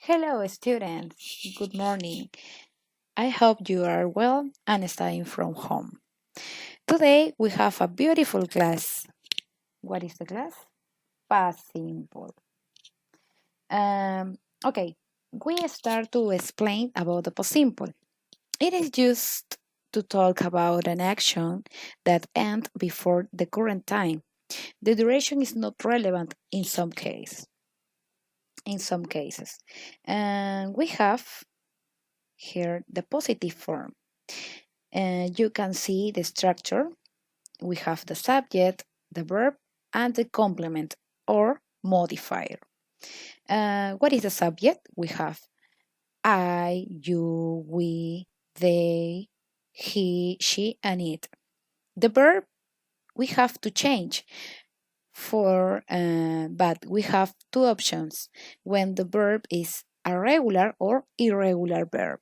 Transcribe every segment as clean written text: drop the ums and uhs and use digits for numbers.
Hello, students. Good morning. I hope you are well and studying from home. Today we have a beautiful class. What is the class? Past simple. Um, okay, we start to explain about the past simple. It is just to talk about an action that ends before the current time. The duration is not relevant in some case. In some cases, and we have here the positive form. You can see the structure. We have the subject, the verb, and the complement or modifier. What is the subject? We have I, you, we, they, he, she, and it. The verb we have to change but we have two options when the verb is a regular or irregular verb.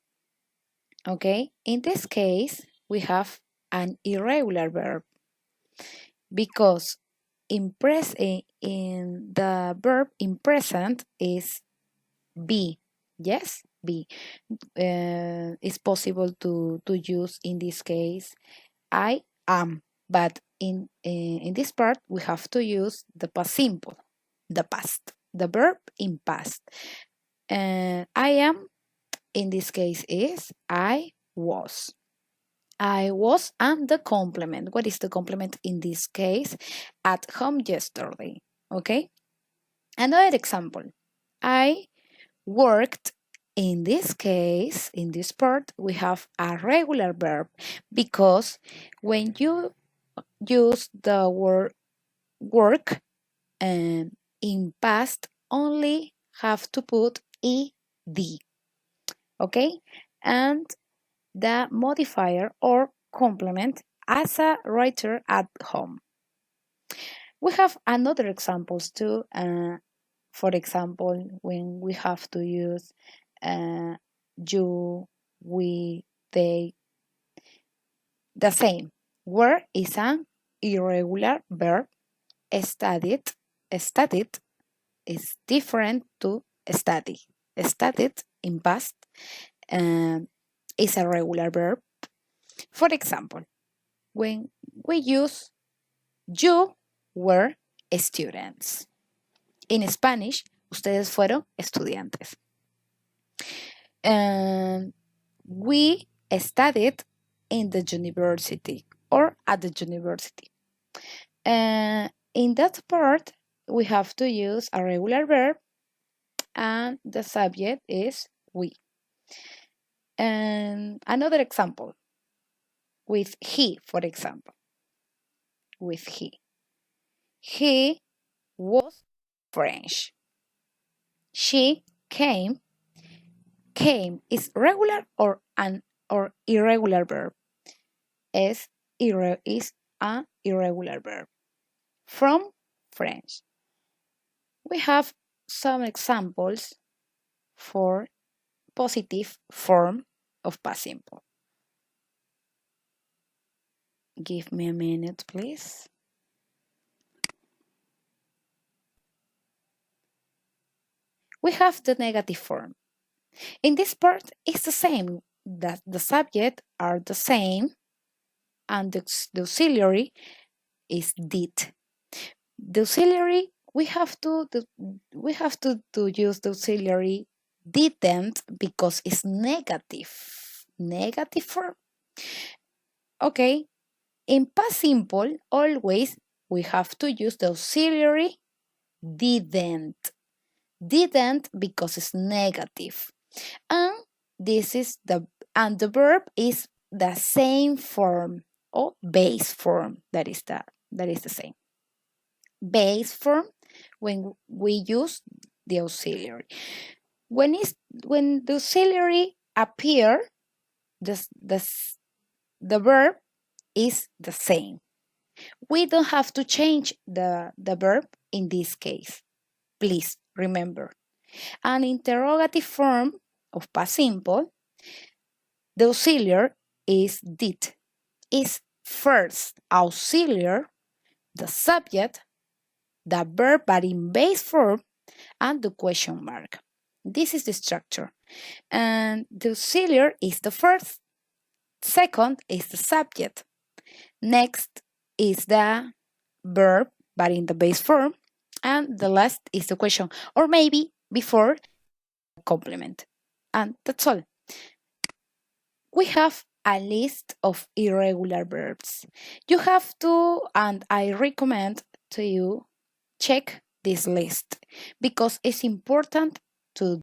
Okay, in this case, we have an irregular verb because in the verb in present is be. Yes, be. It's possible to use in this case I am, but in this part we have to use the past simple, the past, the verb in past. I am in this case is I was. I was and the complement. What is the complement in this case? At home yesterday. Okay. Another example. I worked. In this case, in this part, we have a regular verb because when you use the word work in past, only have to put ed. Okay. And the modifier or complement as a writer at home. We have another examples too. For example, when we have to use you, we, they, the same. Where is an irregular verb. Studied is different to study. Studied in past is a regular verb. For example, when we use you were students. In Spanish, ustedes fueron estudiantes. We studied in the university or at the university. In that part, we have to use a regular verb and the subject is we. And another example with he, for example. With he. He was French. She came. Came is regular or an or irregular verb. Is an irregular verb. From French. We have some examples for positive form of past simple. Give me a minute, please. We have the negative form. In this part, it's the same. That the subject are the same, and the auxiliary is did. The auxiliary we have to use the auxiliary didn't because it's negative. Negative form. Okay. In past simple, always we have to use the auxiliary didn't. Didn't because it's negative. And the verb is the same form or base form. That is the same. Base form when we use the auxiliary. When the auxiliary appear, the verb is the same. We don't have to change the verb in this case. Please remember. An interrogative form of past simple, the auxiliary is did. Is first auxiliary, the subject, the verb but in base form, and the question mark. This is the structure. And the auxiliary is the first. Second is the subject. Next is the verb, but in the base form. And the last is the question, or maybe before complement. And that's all. We have a list of irregular verbs. You have to, and I recommend to you, check this list because it's important to